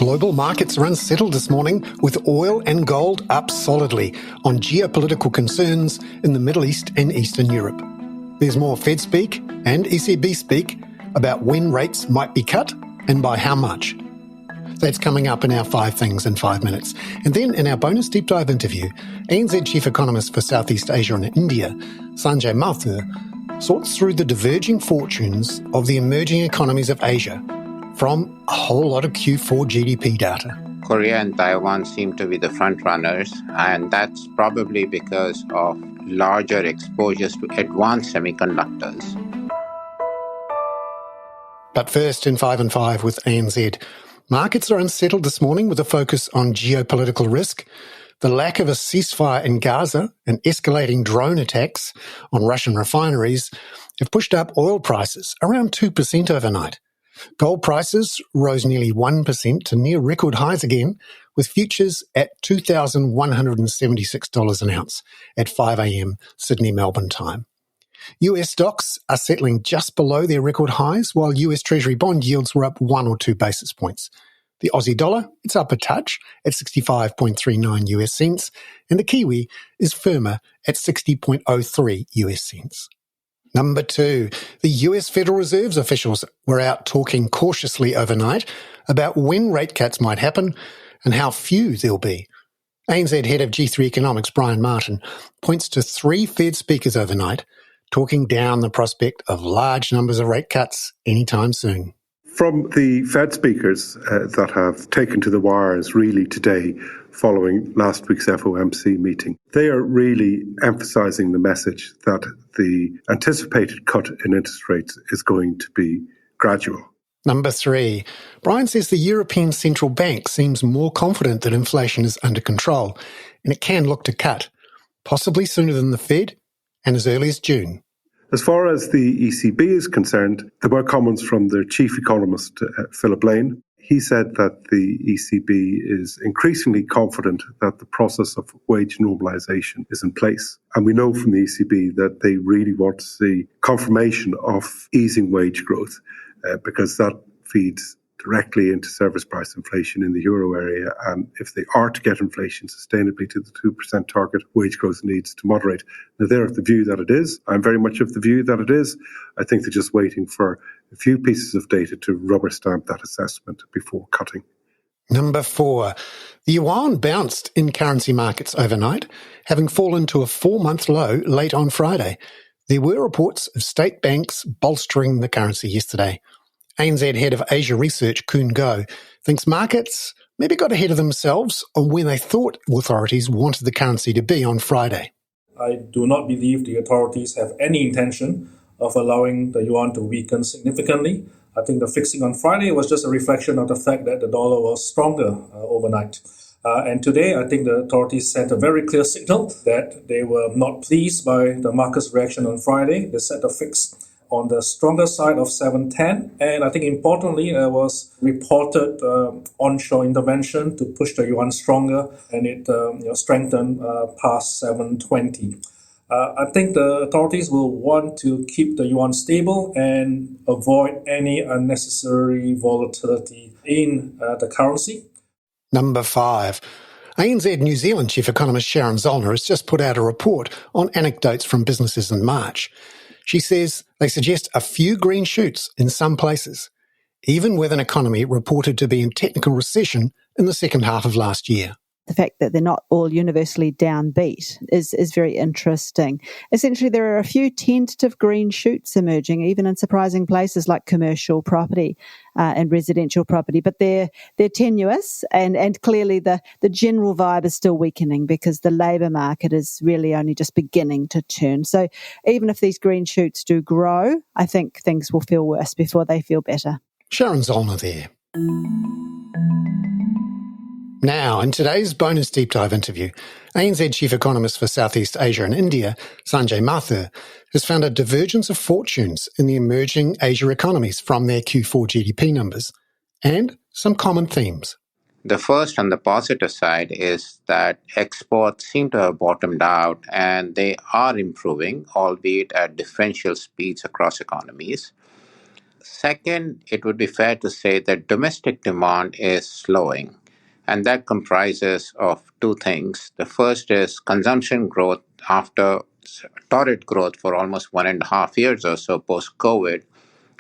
Global markets are unsettled this morning, with oil and gold up solidly on geopolitical concerns in the Middle East and Eastern Europe. There's more Fed-speak and ECB-speak about when rates might be cut and by how much. That's coming up in our 5 Things in 5 Minutes. And then in our bonus deep dive interview, ANZ Chief Economist for Southeast Asia and India, Sanjay Mathur, sorts through the diverging fortunes of the emerging economies of Asia from a whole lot of Q4 GDP data. Korea and Taiwan seem to be the front runners, and that's probably because of larger exposures to advanced semiconductors. But first, in 5 and 5 with ANZ, markets are unsettled this morning with a focus on geopolitical risk, the lack of a ceasefire in Gaza, and escalating drone attacks on Russian refineries have pushed up oil prices around 2% overnight. Gold prices rose nearly 1% to near record highs again, with futures at $2,176 an ounce at 5 a.m. Sydney-Melbourne time. US stocks are settling just below their record highs, while US Treasury bond yields were up 1 or 2 basis points. The Aussie dollar, it's up a touch at 65.39 US cents, and the Kiwi is firmer at 60.03 US cents. Number 2, the US Federal Reserve's officials were out talking cautiously overnight about when rate cuts might happen and how few there'll be. ANZ Head of G3 Economics, Brian Martin, points to 3 Fed speakers overnight talking down the prospect of large numbers of rate cuts anytime soon. From the Fed speakers that have taken to the wires really today following last week's FOMC meeting, they are really emphasising the message that the anticipated cut in interest rates is going to be gradual. Number 3, Brian says the European Central Bank seems more confident that inflation is under control and it can look to cut, possibly sooner than the Fed and as early as June. As far as the ECB is concerned, there were comments from their chief economist, Philip Lane. He said that the ECB is increasingly confident that the process of wage normalisation is in place. And we know from the ECB that they really want to see confirmation of easing wage growth because that feeds directly into service price inflation in the euro area. And if they are to get inflation sustainably to the 2% target, wage growth needs to moderate. Now, they're of the view that it is. I'm very much of the view that it is. I think they're just waiting for a few pieces of data to rubber stamp that assessment before cutting. Number 4, the yuan bounced in currency markets overnight, having fallen to a 4-month low late on Friday. There were reports of state banks bolstering the currency yesterday. ANZ Head of Asia Research, Koon Go, thinks markets maybe got ahead of themselves on where they thought authorities wanted the currency to be on Friday. I do not believe the authorities have any intention of allowing the yuan to weaken significantly. I think the fixing on Friday was just a reflection of the fact that the dollar was stronger overnight. And today, I think the authorities sent a very clear signal that they were not pleased by the market's reaction on Friday. They set a fix on the stronger side of 710. And I think importantly, there was reported onshore intervention to push the yuan stronger, and it strengthened past 720. I think the authorities will want to keep the yuan stable and avoid any unnecessary volatility in the currency. Number 5. ANZ New Zealand Chief Economist Sharon Zollner has just put out a report on anecdotes from businesses in March. She says they suggest a few green shoots in some places, even with an economy reported to be in technical recession in the second half of last year. The fact that they're not all universally downbeat is very interesting. Essentially, there are a few tentative green shoots emerging, even in surprising places like commercial property and residential property, but they're tenuous, and clearly the general vibe is still weakening because the labour market is really only just beginning to turn. So even if these green shoots do grow, I think things will feel worse before they feel better. Sharon Zollner there. Now, in today's bonus deep dive interview, ANZ Chief Economist for Southeast Asia and India, Sanjay Mathur, has found a divergence of fortunes in the emerging Asia economies from their Q4 GDP numbers, and some common themes. The first, on the positive side, is that exports seem to have bottomed out and they are improving, albeit at differential speeds across economies. Second, it would be fair to say that domestic demand is slowing, and that comprises of two things. The first is consumption growth after torrid growth for almost 1.5 years or so post-COVID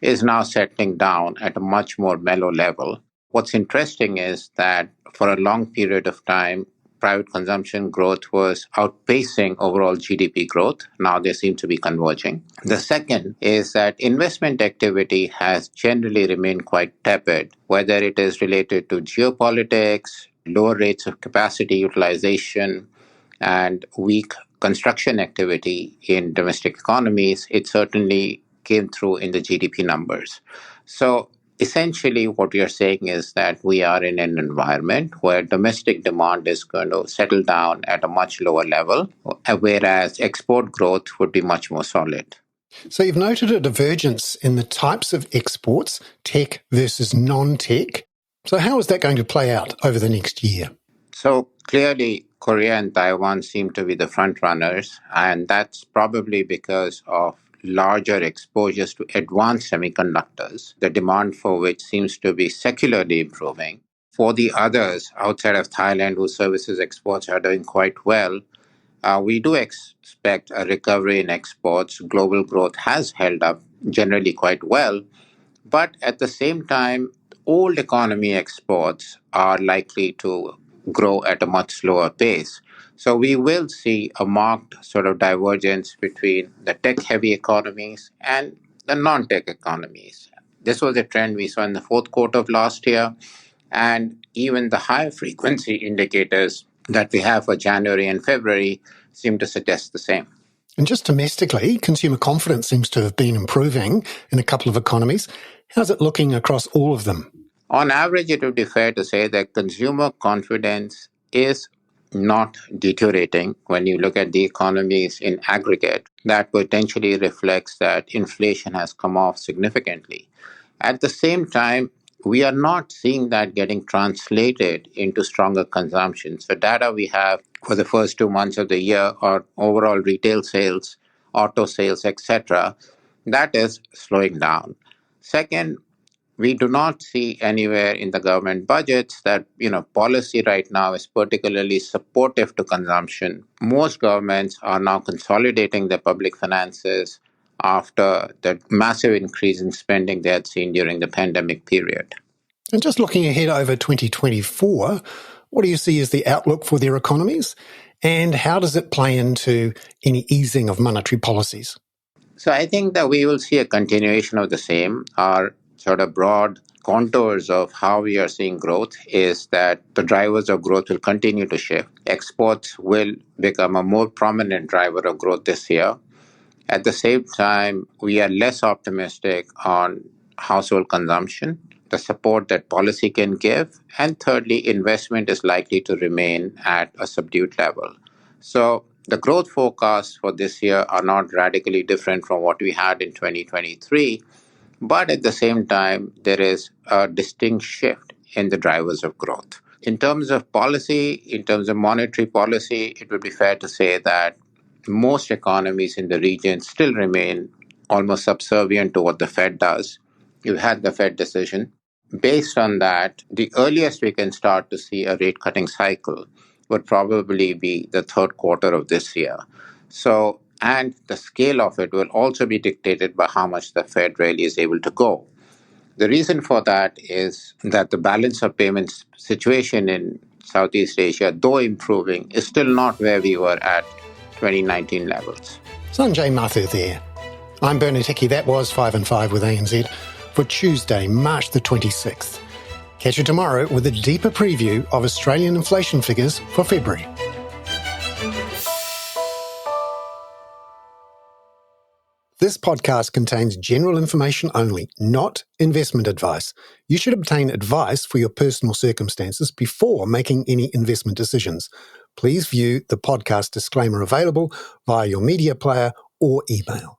is now settling down at a much more mellow level. What's interesting is that for a long period of time, private consumption growth was outpacing overall GDP growth. Now they seem to be converging. The second is that investment activity has generally remained quite tepid, whether it is related to geopolitics, lower rates of capacity utilization, and weak construction activity in domestic economies. It certainly came through in the GDP numbers. So essentially, what we are saying is that we are in an environment where domestic demand is going to settle down at a much lower level, whereas export growth would be much more solid. So you've noted a divergence in the types of exports, tech versus non-tech. So how is that going to play out over the next year? So clearly, Korea and Taiwan seem to be the front runners, and that's probably because of larger exposures to advanced semiconductors, the demand for which seems to be secularly improving. For the others outside of Thailand, whose services exports are doing quite well, we do expect a recovery in exports. Global growth has held up generally quite well, but at the same time, old economy exports are likely to grow at a much slower pace. So we will see a marked sort of divergence between the tech-heavy economies and the non-tech economies. This was a trend we saw in the fourth quarter of last year, and even the high frequency indicators that we have for January and February seem to suggest the same. And just domestically, consumer confidence seems to have been improving in a couple of economies. How's it looking across all of them? On average, it would be fair to say that consumer confidence is not deteriorating when you look at the economies in aggregate. That potentially reflects that inflation has come off significantly. At the same time, we are not seeing that getting translated into stronger consumption. So data we have for the first 2 months of the year are overall retail sales, auto sales, etc. That is slowing down. Second, we do not see anywhere in the government budgets that policy right now is particularly supportive to consumption. Most governments are now consolidating their public finances after the massive increase in spending they had seen during the pandemic period. And just looking ahead over 2024, what do you see as the outlook for their economies? And how does it play into any easing of monetary policies? So I think that we will see a continuation of the same. Our sort of broad contours of how we are seeing growth is that the drivers of growth will continue to shift. Exports will become a more prominent driver of growth this year. At the same time, we are less optimistic on household consumption, the support that policy can give, and thirdly, investment is likely to remain at a subdued level. So the growth forecasts for this year are not radically different from what we had in 2023, but at the same time, there is a distinct shift in the drivers of growth. In terms of policy, in terms of monetary policy, it would be fair to say that most economies in the region still remain almost subservient to what the Fed does. You had the Fed decision. Based on that, the earliest we can start to see a rate cutting cycle would probably be the third quarter of this year. And the scale of it will also be dictated by how much the Fed really is able to go. The reason for that is that the balance of payments situation in Southeast Asia, though improving, is still not where we were at 2019 levels. Sanjay Mathur there. I'm Bernard Hickey. That was 5 and 5 with ANZ for Tuesday, March the 26th. Catch you tomorrow with a deeper preview of Australian inflation figures for February. This podcast contains general information only, not investment advice. You should obtain advice for your personal circumstances before making any investment decisions. Please view the podcast disclaimer available via your media player or email.